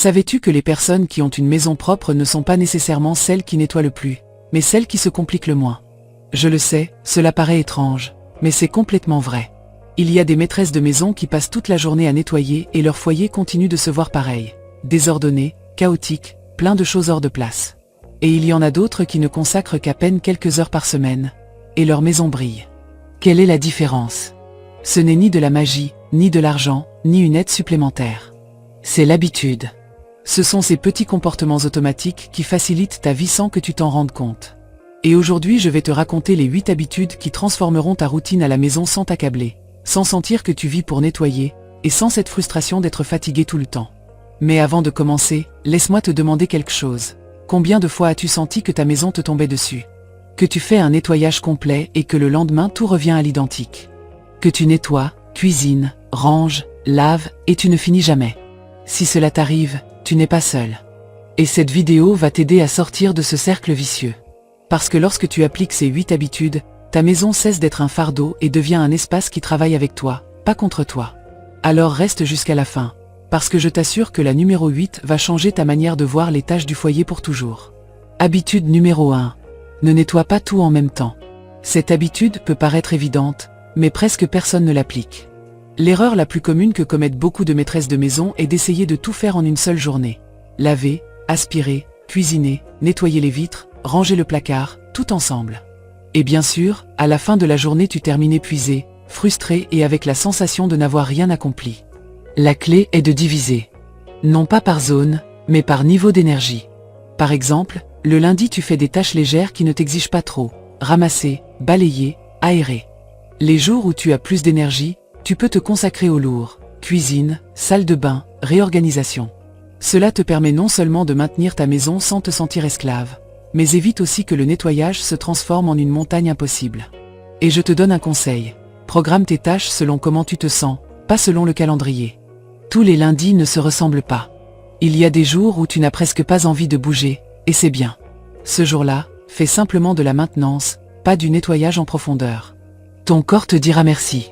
Savais-tu que les personnes qui ont une maison propre ne sont pas nécessairement celles qui nettoient le plus, mais celles qui se compliquent le moins? Je le sais, cela paraît étrange, mais c'est complètement vrai. Il y a des maîtresses de maison qui passent toute la journée à nettoyer et leur foyer continue de se voir pareil, désordonné, chaotique, plein de choses hors de place. Et il y en a d'autres qui ne consacrent qu'à peine quelques heures par semaine, et leur maison brille. Quelle est la différence? Ce n'est ni de la magie, ni de l'argent, ni une aide supplémentaire. C'est l'habitude. Ce sont ces petits comportements automatiques qui facilitent ta vie sans que tu t'en rendes compte. Et aujourd'hui je vais te raconter les 8 habitudes qui transformeront ta routine à la maison sans t'accabler, sans sentir que tu vis pour nettoyer, et sans cette frustration d'être fatigué tout le temps. Mais avant de commencer, laisse-moi te demander quelque chose. Combien de fois as-tu senti que ta maison te tombait dessus? Que tu fais un nettoyage complet et que le lendemain tout revient à l'identique? Que tu nettoies, cuisines, ranges, laves et tu ne finis jamais? Si cela t'arrive, tu n'es pas seul. Et cette vidéo va t'aider à sortir de ce cercle vicieux. Parce que lorsque tu appliques ces 8 habitudes, ta maison cesse d'être un fardeau et devient un espace qui travaille avec toi, pas contre toi. Alors reste jusqu'à la fin, parce que je t'assure que la numéro 8 va changer ta manière de voir les tâches du foyer pour toujours. Habitude numéro 1. Ne nettoie pas tout en même temps. Cette habitude peut paraître évidente, mais presque personne ne l'applique. L'erreur la plus commune que commettent beaucoup de maîtresses de maison est d'essayer de tout faire en une seule journée. Laver, aspirer, cuisiner, nettoyer les vitres, ranger le placard, tout ensemble. Et bien sûr, à la fin de la journée tu termines épuisé, frustré et avec la sensation de n'avoir rien accompli. La clé est de diviser. Non pas par zone, mais par niveau d'énergie. Par exemple, le lundi tu fais des tâches légères qui ne t'exigent pas trop. Ramasser, balayer, aérer. Les jours où tu as plus d'énergie, tu peux te consacrer au lourd. Cuisine, salle de bain, réorganisation. Cela te permet non seulement de maintenir ta maison sans te sentir esclave, mais évite aussi que le nettoyage se transforme en une montagne impossible. Et je te donne un conseil. Programme tes tâches selon comment tu te sens, pas selon le calendrier. Tous les lundis ne se ressemblent pas. Il y a des jours où tu n'as presque pas envie de bouger, et c'est bien. Ce jour-là, fais simplement de la maintenance, pas du nettoyage en profondeur. Ton corps te dira merci.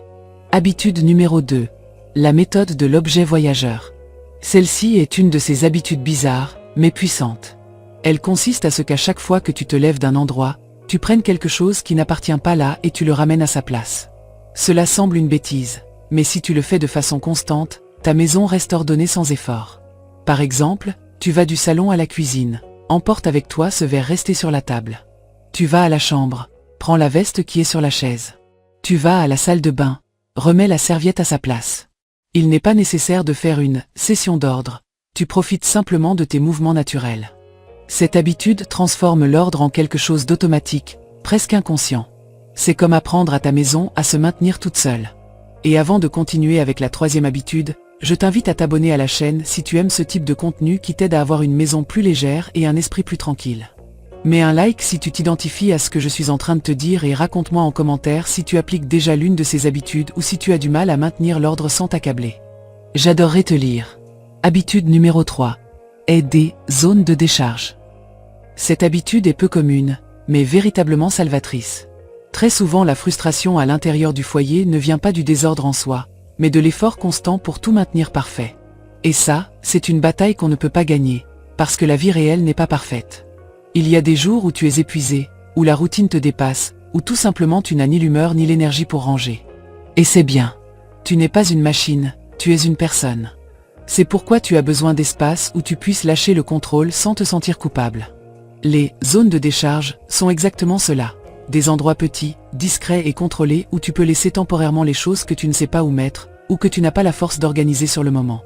Habitude numéro 2. La méthode de l'objet voyageur. Celle-ci est une de ces habitudes bizarres, mais puissantes. Elle consiste à ce qu'à chaque fois que tu te lèves d'un endroit, tu prennes quelque chose qui n'appartient pas là et tu le ramènes à sa place. Cela semble une bêtise, mais si tu le fais de façon constante, ta maison reste ordonnée sans effort. Par exemple, tu vas du salon à la cuisine, emporte avec toi ce verre resté sur la table. Tu vas à la chambre, prends la veste qui est sur la chaise. Tu vas à la salle de bain, remets la serviette à sa place. Il n'est pas nécessaire de faire une session d'ordre, tu profites simplement de tes mouvements naturels. Cette habitude transforme l'ordre en quelque chose d'automatique, presque inconscient. C'est comme apprendre à ta maison à se maintenir toute seule. Et avant de continuer avec la 3e habitude, je t'invite à t'abonner à la chaîne si tu aimes ce type de contenu qui t'aide à avoir une maison plus légère et un esprit plus tranquille. Mets un like si tu t'identifies à ce que je suis en train de te dire et raconte-moi en commentaire si tu appliques déjà l'une de ces habitudes ou si tu as du mal à maintenir l'ordre sans t'accabler. J'adorerais te lire. Habitude numéro 3. Aie des zones de décharge. Cette habitude est peu commune, mais véritablement salvatrice. Très souvent la frustration à l'intérieur du foyer ne vient pas du désordre en soi, mais de l'effort constant pour tout maintenir parfait. Et ça, c'est une bataille qu'on ne peut pas gagner, parce que la vie réelle n'est pas parfaite. Il y a des jours où tu es épuisé, où la routine te dépasse, ou tout simplement tu n'as ni l'humeur ni l'énergie pour ranger. Et c'est bien. Tu n'es pas une machine, tu es une personne. C'est pourquoi tu as besoin d'espace où tu puisses lâcher le contrôle sans te sentir coupable. Les zones de décharge sont exactement cela. Des endroits petits, discrets et contrôlés où tu peux laisser temporairement les choses que tu ne sais pas où mettre, ou que tu n'as pas la force d'organiser sur le moment.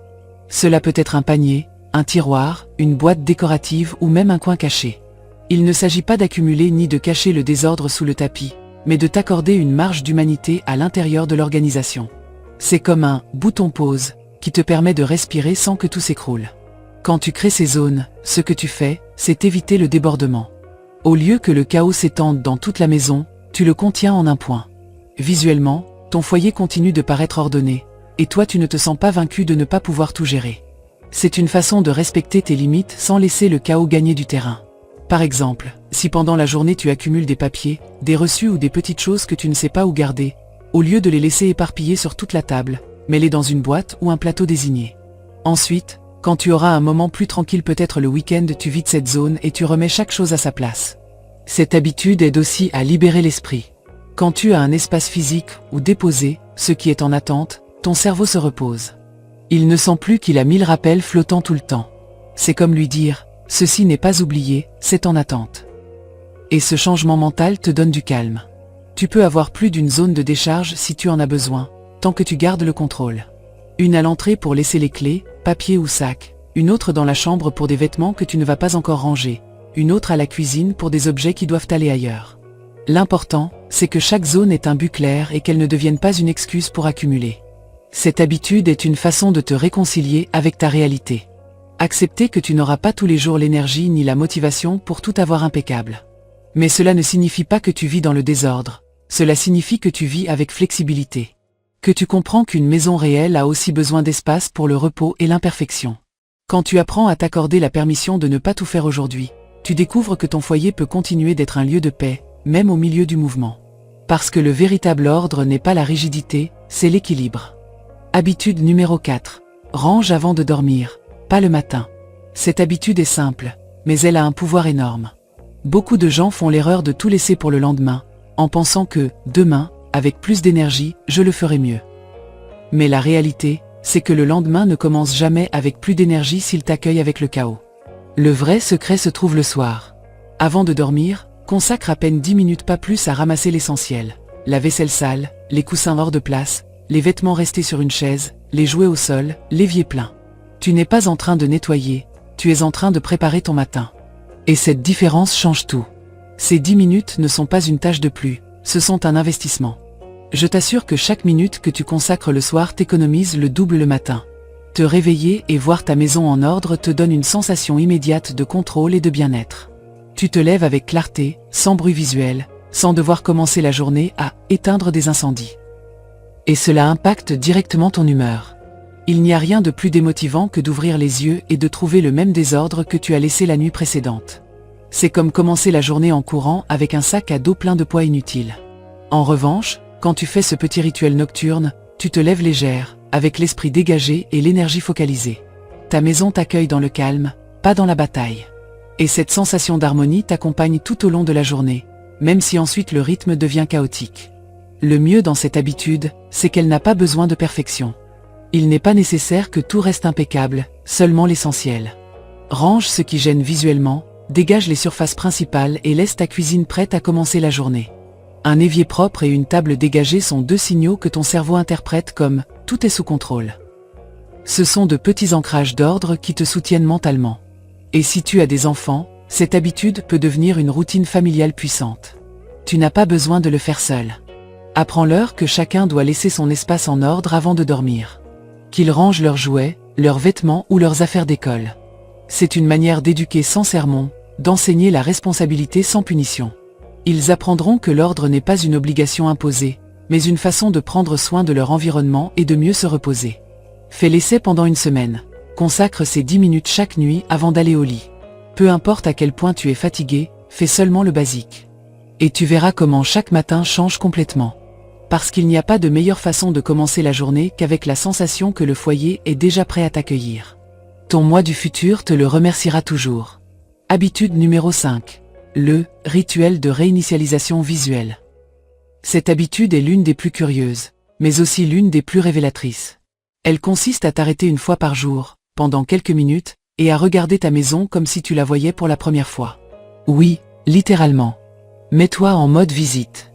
Cela peut être un panier, un tiroir, une boîte décorative ou même un coin caché. Il ne s'agit pas d'accumuler ni de cacher le désordre sous le tapis, mais de t'accorder une marge d'humanité à l'intérieur de l'organisation. C'est comme un « bouton pause » qui te permet de respirer sans que tout s'écroule. Quand tu crées ces zones, ce que tu fais, c'est éviter le débordement. Au lieu que le chaos s'étende dans toute la maison, tu le contiens en un point. Visuellement, ton foyer continue de paraître ordonné, et toi tu ne te sens pas vaincu de ne pas pouvoir tout gérer. C'est une façon de respecter tes limites sans laisser le chaos gagner du terrain. Par exemple, si pendant la journée tu accumules des papiers, des reçus ou des petites choses que tu ne sais pas où garder, au lieu de les laisser éparpillés sur toute la table, mets-les dans une boîte ou un plateau désigné. Ensuite, Quand tu auras un moment plus tranquille, peut-être le week-end, tu vides cette zone et tu remets chaque chose à sa place. Cette habitude aide aussi à libérer l'esprit. Quand tu as un espace physique ou déposé, ce qui est en attente, ton cerveau se repose. Il ne sent plus qu'il a 1000 rappels flottant tout le temps. C'est comme lui dire, ceci n'est pas oublié, c'est en attente. Et ce changement mental te donne du calme. Tu peux avoir plus d'une zone de décharge si tu en as besoin, tant que tu gardes le contrôle. Une à l'entrée pour laisser les clés, papier ou sac, une autre dans la chambre pour des vêtements que tu ne vas pas encore ranger, une autre à la cuisine pour des objets qui doivent aller ailleurs. L'important, c'est que chaque zone ait un but clair et qu'elle ne devienne pas une excuse pour accumuler. Cette habitude est une façon de te réconcilier avec ta réalité. Accepter que tu n'auras pas tous les jours l'énergie ni la motivation pour tout avoir impeccable. Mais cela ne signifie pas que tu vis dans le désordre, cela signifie que tu vis avec flexibilité. Que tu comprends qu'une maison réelle a aussi besoin d'espace pour le repos et l'imperfection. Quand tu apprends à t'accorder la permission de ne pas tout faire aujourd'hui, tu découvres que ton foyer peut continuer d'être un lieu de paix, même au milieu du mouvement. Parce que le véritable ordre n'est pas la rigidité, c'est l'équilibre. Habitude numéro 4. Range avant de dormir, pas le matin. Cette habitude est simple, mais elle a un pouvoir énorme. Beaucoup de gens font l'erreur de tout laisser pour le lendemain, en pensant que, demain, avec plus d'énergie, je le ferai mieux. Mais la réalité, c'est que le lendemain ne commence jamais avec plus d'énergie s'il t'accueille avec le chaos. Le vrai secret se trouve le soir. Avant de dormir, consacre à peine 10 minutes, pas plus, à ramasser l'essentiel. La vaisselle sale, les coussins hors de place, les vêtements restés sur une chaise, les jouets au sol, l'évier plein. Tu n'es pas en train de nettoyer, tu es en train de préparer ton matin. Et cette différence change tout. Ces 10 minutes ne sont pas une tâche de plus, ce sont un investissement. Je t'assure que chaque minute que tu consacres le soir t'économise le double le matin. Te réveiller et voir ta maison en ordre te donne une sensation immédiate de contrôle et de bien-être. Tu te lèves avec clarté, sans bruit visuel, sans devoir commencer la journée à éteindre des incendies. Et cela impacte directement ton humeur. Il n'y a rien de plus démotivant que d'ouvrir les yeux et de trouver le même désordre que tu as laissé la nuit précédente. C'est comme commencer la journée en courant avec un sac à dos plein de poids inutiles. En revanche, quand tu fais ce petit rituel nocturne, tu te lèves légère, avec l'esprit dégagé et l'énergie focalisée. Ta maison t'accueille dans le calme, pas dans la bataille. Et cette sensation d'harmonie t'accompagne tout au long de la journée, même si ensuite le rythme devient chaotique. Le mieux dans cette habitude, c'est qu'elle n'a pas besoin de perfection. Il n'est pas nécessaire que tout reste impeccable, seulement l'essentiel. Range ce qui gêne visuellement, dégage les surfaces principales et laisse ta cuisine prête à commencer la journée. Un évier propre et une table dégagée sont deux signaux que ton cerveau interprète comme « tout est sous contrôle ». Ce sont de petits ancrages d'ordre qui te soutiennent mentalement. Et si tu as des enfants, cette habitude peut devenir une routine familiale puissante. Tu n'as pas besoin de le faire seul. Apprends-leur que chacun doit laisser son espace en ordre avant de dormir. Qu'ils rangent leurs jouets, leurs vêtements ou leurs affaires d'école. C'est une manière d'éduquer sans sermon, d'enseigner la responsabilité sans punition. Ils apprendront que l'ordre n'est pas une obligation imposée, mais une façon de prendre soin de leur environnement et de mieux se reposer. Fais l'essai pendant une semaine. Consacre ces 10 minutes chaque nuit avant d'aller au lit. Peu importe à quel point tu es fatigué, fais seulement le basique. Et tu verras comment chaque matin change complètement. Parce qu'il n'y a pas de meilleure façon de commencer la journée qu'avec la sensation que le foyer est déjà prêt à t'accueillir. Ton moi du futur te le remerciera toujours. Habitude numéro 5. Le rituel de réinitialisation visuelle. Cette habitude est l'une des plus curieuses, mais aussi l'une des plus révélatrices. Elle consiste à t'arrêter une fois par jour, pendant quelques minutes, et à regarder ta maison comme si tu la voyais pour la première fois. Oui, littéralement. Mets-toi en mode visite.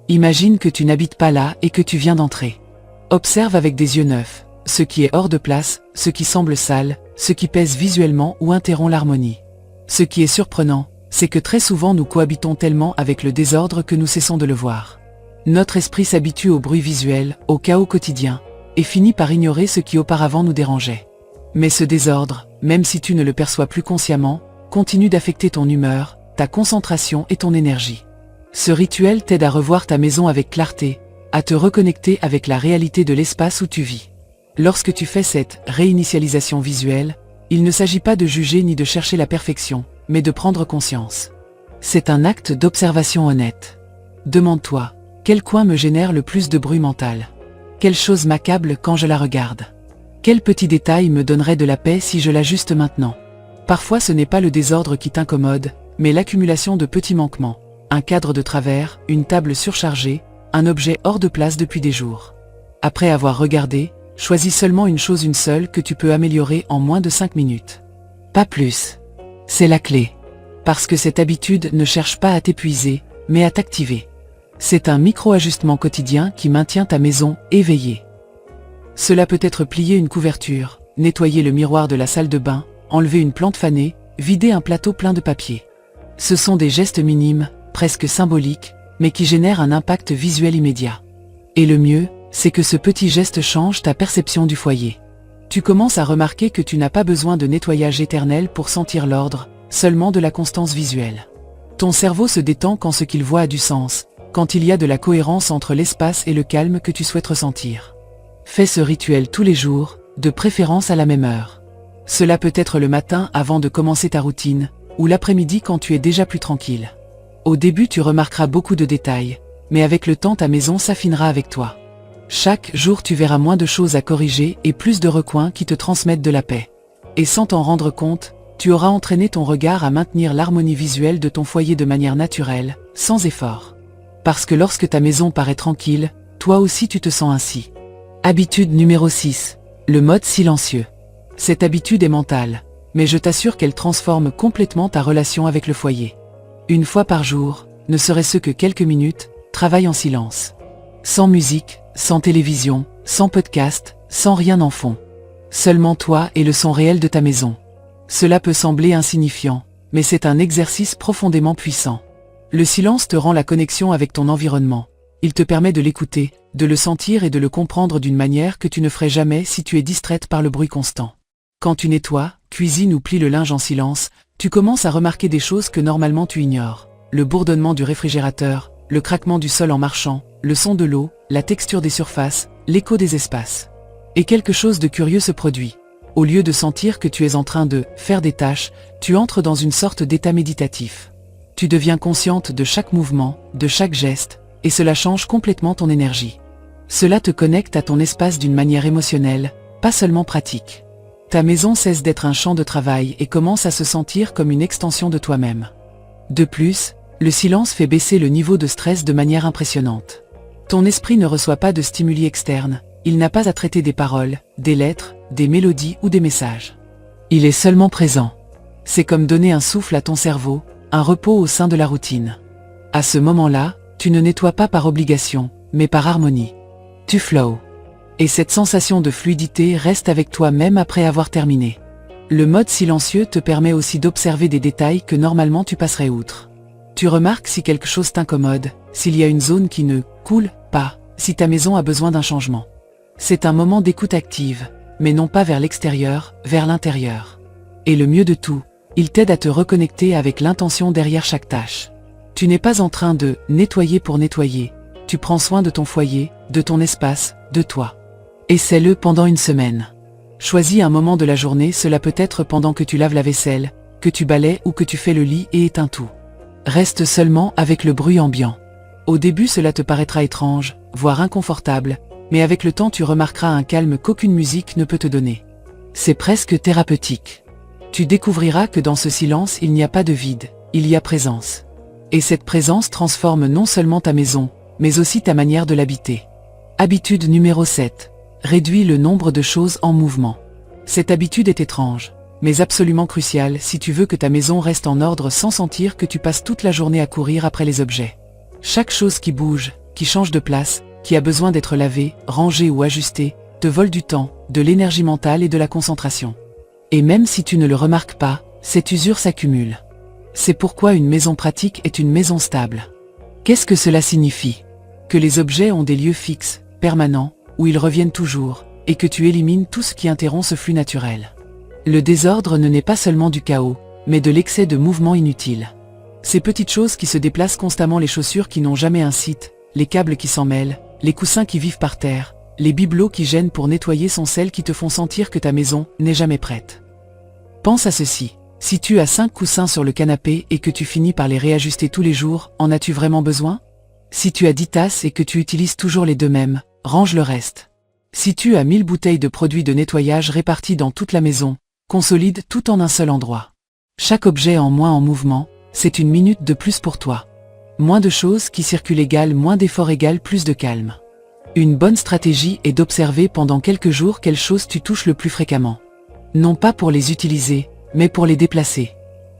Imagine que tu n'habites pas là et que tu viens d'entrer. Observe avec des yeux neufs, ce qui est hors de place, ce qui semble sale, ce qui pèse visuellement ou interrompt l'harmonie. Ce qui est surprenant, c'est que très souvent nous cohabitons tellement avec le désordre que nous cessons de le voir. Notre esprit s'habitue au bruit visuel, au chaos quotidien, et finit par ignorer ce qui auparavant nous dérangeait. Mais ce désordre, même si tu ne le perçois plus consciemment, continue d'affecter ton humeur, ta concentration et ton énergie. Ce rituel t'aide à revoir ta maison avec clarté, à te reconnecter avec la réalité de l'espace où tu vis. Lorsque tu fais cette réinitialisation visuelle, il ne s'agit pas de juger ni de chercher la perfection, mais de prendre conscience. C'est un acte d'observation honnête. Demande-toi, quel coin me génère le plus de bruit mental? Quelle chose m'accable quand je la regarde? Quel petit détail me donnerait de la paix si je l'ajuste maintenant? Parfois ce n'est pas le désordre qui t'incommode, mais l'accumulation de petits manquements. Un cadre de travers, une table surchargée, un objet hors de place depuis des jours. Après avoir regardé, choisis seulement une chose, une seule, que tu peux améliorer en moins de 5 minutes. Pas plus. C'est la clé. Parce que cette habitude ne cherche pas à t'épuiser, mais à t'activer. C'est un micro-ajustement quotidien qui maintient ta maison éveillée. Cela peut être plier une couverture, nettoyer le miroir de la salle de bain, enlever une plante fanée, vider un plateau plein de papier. Ce sont des gestes minimes, presque symboliques, mais qui génèrent un impact visuel immédiat. Et le mieux, c'est que ce petit geste change ta perception du foyer. Tu commences à remarquer que tu n'as pas besoin de nettoyage éternel pour sentir l'ordre, seulement de la constance visuelle. Ton cerveau se détend quand ce qu'il voit a du sens, quand il y a de la cohérence entre l'espace et le calme que tu souhaites ressentir. Fais ce rituel tous les jours, de préférence à la même heure. Cela peut être le matin avant de commencer ta routine, ou l'après-midi quand tu es déjà plus tranquille. Au début tu remarqueras beaucoup de détails, mais avec le temps ta maison s'affinera avec toi. Chaque jour tu verras moins de choses à corriger et plus de recoins qui te transmettent de la paix. Et sans t'en rendre compte, tu auras entraîné ton regard à maintenir l'harmonie visuelle de ton foyer de manière naturelle, sans effort. Parce que lorsque ta maison paraît tranquille, toi aussi tu te sens ainsi. Habitude numéro 6. Le mode silencieux. Cette habitude est mentale, mais je t'assure qu'elle transforme complètement ta relation avec le foyer. Une fois par jour, ne serait-ce que quelques minutes, travaille en silence. Sans musique, sans télévision, sans podcast, sans rien en fond. Seulement toi et le son réel de ta maison. Cela peut sembler insignifiant, mais c'est un exercice profondément puissant. Le silence te rend la connexion avec ton environnement. Il te permet de l'écouter, de le sentir et de le comprendre d'une manière que tu ne ferais jamais si tu es distraite par le bruit constant. Quand tu nettoies, cuisines ou plies le linge en silence, tu commences à remarquer des choses que normalement tu ignores. Le bourdonnement du réfrigérateur, le craquement du sol en marchant, le son de l'eau, la texture des surfaces, l'écho des espaces. Et quelque chose de curieux se produit. Au lieu de sentir que tu es en train de faire des tâches, tu entres dans une sorte d'état méditatif. Tu deviens consciente de chaque mouvement, de chaque geste, et cela change complètement ton énergie. Cela te connecte à ton espace d'une manière émotionnelle, pas seulement pratique. Ta maison cesse d'être un champ de travail et commence à se sentir comme une extension de toi-même. De plus, le silence fait baisser le niveau de stress de manière impressionnante. Ton esprit ne reçoit pas de stimuli externes, il n'a pas à traiter des paroles, des lettres, des mélodies ou des messages. Il est seulement présent. C'est comme donner un souffle à ton cerveau, un repos au sein de la routine. À ce moment-là, tu ne nettoies pas par obligation, mais par harmonie. Tu flow. Et cette sensation de fluidité reste avec toi même après avoir terminé. Le mode silencieux te permet aussi d'observer des détails que normalement tu passerais outre. Tu remarques si quelque chose t'incommode, s'il y a une zone qui ne coule pas, si ta maison a besoin d'un changement. C'est un moment d'écoute active, mais non pas vers l'extérieur, vers l'intérieur. Et le mieux de tout, il t'aide à te reconnecter avec l'intention derrière chaque tâche. Tu n'es pas en train de nettoyer pour nettoyer, tu prends soin de ton foyer, de ton espace, de toi. Essaie-le pendant une semaine. Choisis un moment de la journée, cela peut être pendant que tu laves la vaisselle, que tu balaies ou que tu fais le lit et éteins tout. Reste seulement avec le bruit ambiant. Au début cela te paraîtra étrange, voire inconfortable, mais avec le temps tu remarqueras un calme qu'aucune musique ne peut te donner. C'est presque thérapeutique. Tu découvriras que dans ce silence il n'y a pas de vide, il y a présence. Et cette présence transforme non seulement ta maison, mais aussi ta manière de l'habiter. Habitude numéro 7. Réduis le nombre de choses en mouvement. Cette habitude est étrange, mais absolument cruciale si tu veux que ta maison reste en ordre sans sentir que tu passes toute la journée à courir après les objets. Chaque chose qui bouge, qui change de place, qui a besoin d'être lavée, rangée ou ajustée, te vole du temps, de l'énergie mentale et de la concentration. Et même si tu ne le remarques pas, cette usure s'accumule. C'est pourquoi une maison pratique est une maison stable. Qu'est-ce que cela signifie? Que les objets ont des lieux fixes, permanents, où ils reviennent toujours, et que tu élimines tout ce qui interrompt ce flux naturel. Le désordre ne naît pas seulement du chaos, mais de l'excès de mouvements inutiles. Ces petites choses qui se déplacent constamment, les chaussures qui n'ont jamais un site, les câbles qui s'en mêlent, les coussins qui vivent par terre, les bibelots qui gênent pour nettoyer sont celles qui te font sentir que ta maison n'est jamais prête. Pense à ceci. Si tu as 5 coussins sur le canapé et que tu finis par les réajuster tous les jours, en as-tu vraiment besoin? Si tu as 10 tasses et que tu utilises toujours les deux mêmes, range le reste. Si tu as 1000 bouteilles de produits de nettoyage réparties dans toute la maison, consolide tout en un seul endroit. Chaque objet en moins en mouvement, c'est une minute de plus pour toi. Moins de choses qui circulent égale moins d'efforts égale plus de calme. Une bonne stratégie est d'observer pendant quelques jours quelles choses tu touches le plus fréquemment. Non pas pour les utiliser, mais pour les déplacer.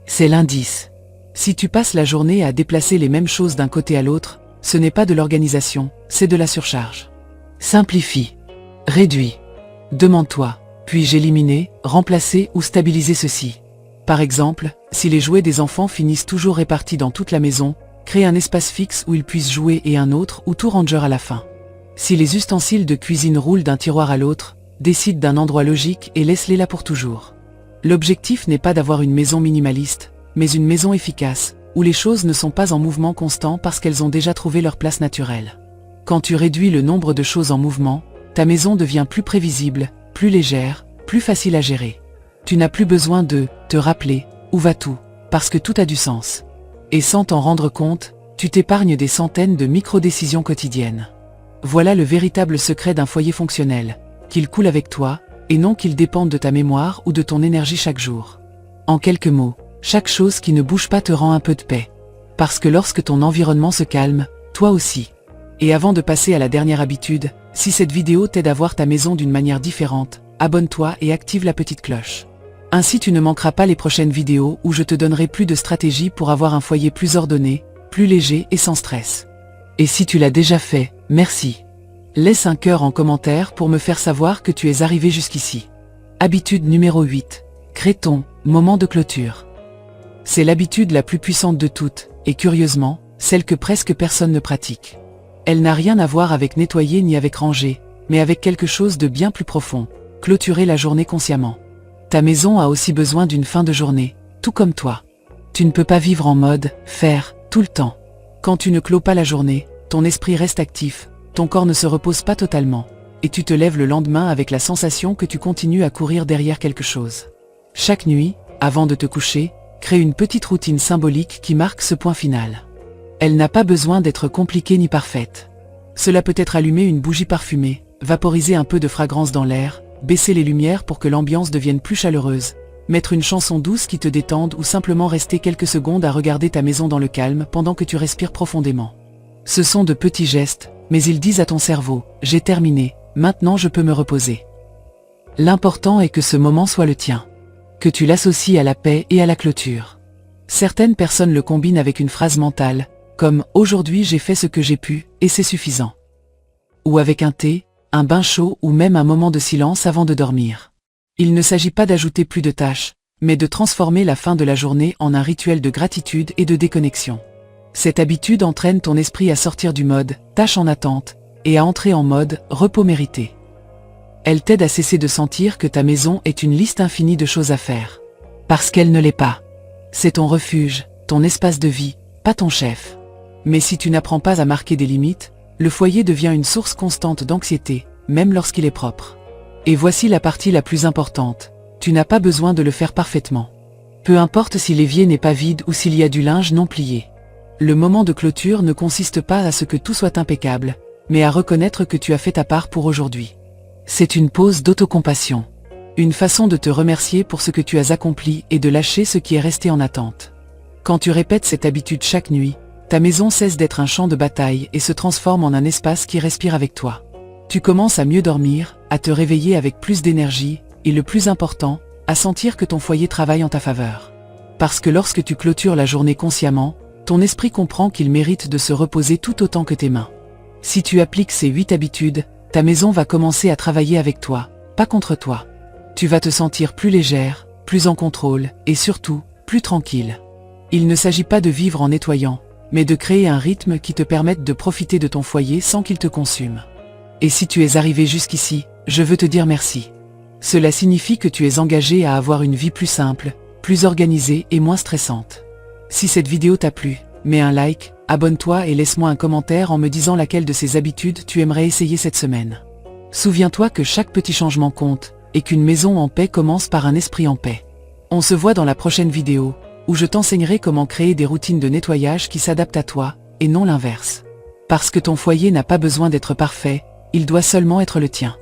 C'est l'indice. Si tu passes la journée à déplacer les mêmes choses d'un côté à l'autre, ce n'est pas de l'organisation, c'est de la surcharge. Simplifie. Réduis. Demande-toi, puis-je éliminer, remplacer ou stabiliser ceci? Par exemple, si les jouets des enfants finissent toujours répartis dans toute la maison, crée un espace fixe où ils puissent jouer et un autre ou tout ranger à la fin. Si les ustensiles de cuisine roulent d'un tiroir à l'autre, décide d'un endroit logique et laisse-les là pour toujours. L'objectif n'est pas d'avoir une maison minimaliste, mais une maison efficace, où les choses ne sont pas en mouvement constant parce qu'elles ont déjà trouvé leur place naturelle. Quand tu réduis le nombre de choses en mouvement, ta maison devient plus prévisible, plus légère, plus facile à gérer. Tu n'as plus besoin de te rappeler où va tout, parce que tout a du sens. Et sans t'en rendre compte, tu t'épargnes des centaines de micro-décisions quotidiennes. Voilà le véritable secret d'un foyer fonctionnel, qu'il coule avec toi, et non qu'il dépende de ta mémoire ou de ton énergie chaque jour. En quelques mots, chaque chose qui ne bouge pas te rend un peu de paix. Parce que lorsque ton environnement se calme, toi aussi. Et avant de passer à la dernière habitude, si cette vidéo t'aide à voir ta maison d'une manière différente, abonne-toi et active la petite cloche. Ainsi tu ne manqueras pas les prochaines vidéos où je te donnerai plus de stratégies pour avoir un foyer plus ordonné, plus léger et sans stress. Et si tu l'as déjà fait, merci. Laisse un cœur en commentaire pour me faire savoir que tu es arrivé jusqu'ici. Habitude numéro 8. Crée ton moment de clôture. C'est l'habitude la plus puissante de toutes, et curieusement, celle que presque personne ne pratique. Elle n'a rien à voir avec nettoyer ni avec ranger, mais avec quelque chose de bien plus profond, clôturer la journée consciemment. Ta maison a aussi besoin d'une fin de journée, tout comme toi. Tu ne peux pas vivre en mode « faire » tout le temps. Quand tu ne clôt pas la journée, ton esprit reste actif, ton corps ne se repose pas totalement, et tu te lèves le lendemain avec la sensation que tu continues à courir derrière quelque chose. Chaque nuit, avant de te coucher, crée une petite routine symbolique qui marque ce point final. Elle n'a pas besoin d'être compliquée ni parfaite. Cela peut être allumer une bougie parfumée, vaporiser un peu de fragrance dans l'air, baisser les lumières pour que l'ambiance devienne plus chaleureuse, mettre une chanson douce qui te détende ou simplement rester quelques secondes à regarder ta maison dans le calme pendant que tu respires profondément. Ce sont de petits gestes, mais ils disent à ton cerveau « J'ai terminé, maintenant je peux me reposer ». L'important est que ce moment soit le tien. Que tu l'associes à la paix et à la clôture. Certaines personnes le combinent avec une phrase mentale, comme « Aujourd'hui j'ai fait ce que j'ai pu, et c'est suffisant ». Ou avec un thé, un bain chaud ou même un moment de silence avant de dormir. Il ne s'agit pas d'ajouter plus de tâches, mais de transformer la fin de la journée en un rituel de gratitude et de déconnexion. Cette habitude entraîne ton esprit à sortir du mode « tâche en attente » et à entrer en mode « repos mérité ». Elle t'aide à cesser de sentir que ta maison est une liste infinie de choses à faire. Parce qu'elle ne l'est pas. C'est ton refuge, ton espace de vie, pas ton chef. Mais si tu n'apprends pas à marquer des limites, le foyer devient une source constante d'anxiété, même lorsqu'il est propre. Et voici la partie la plus importante. Tu n'as pas besoin de le faire parfaitement. Peu importe si l'évier n'est pas vide ou s'il y a du linge non plié. Le moment de clôture ne consiste pas à ce que tout soit impeccable, mais à reconnaître que tu as fait ta part pour aujourd'hui. C'est une pause d'autocompassion. Une façon de te remercier pour ce que tu as accompli et de lâcher ce qui est resté en attente. Quand tu répètes cette habitude chaque nuit, ta maison cesse d'être un champ de bataille et se transforme en un espace qui respire avec toi. Tu commences à mieux dormir, à te réveiller avec plus d'énergie, et le plus important, à sentir que ton foyer travaille en ta faveur. Parce que lorsque tu clôtures la journée consciemment, ton esprit comprend qu'il mérite de se reposer tout autant que tes mains. Si tu appliques ces 8 habitudes, ta maison va commencer à travailler avec toi, pas contre toi. Tu vas te sentir plus légère, plus en contrôle, et surtout, plus tranquille. Il ne s'agit pas de vivre en nettoyant, mais de créer un rythme qui te permette de profiter de ton foyer sans qu'il te consume. Et si tu es arrivé jusqu'ici, je veux te dire merci. Cela signifie que tu es engagé à avoir une vie plus simple, plus organisée et moins stressante. Si cette vidéo t'a plu, mets un like, abonne-toi et laisse-moi un commentaire en me disant laquelle de ces habitudes tu aimerais essayer cette semaine. Souviens-toi que chaque petit changement compte, et qu'une maison en paix commence par un esprit en paix. On se voit dans la prochaine vidéo, où je t'enseignerai comment créer des routines de nettoyage qui s'adaptent à toi, et non l'inverse. Parce que ton foyer n'a pas besoin d'être parfait, il doit seulement être le tien.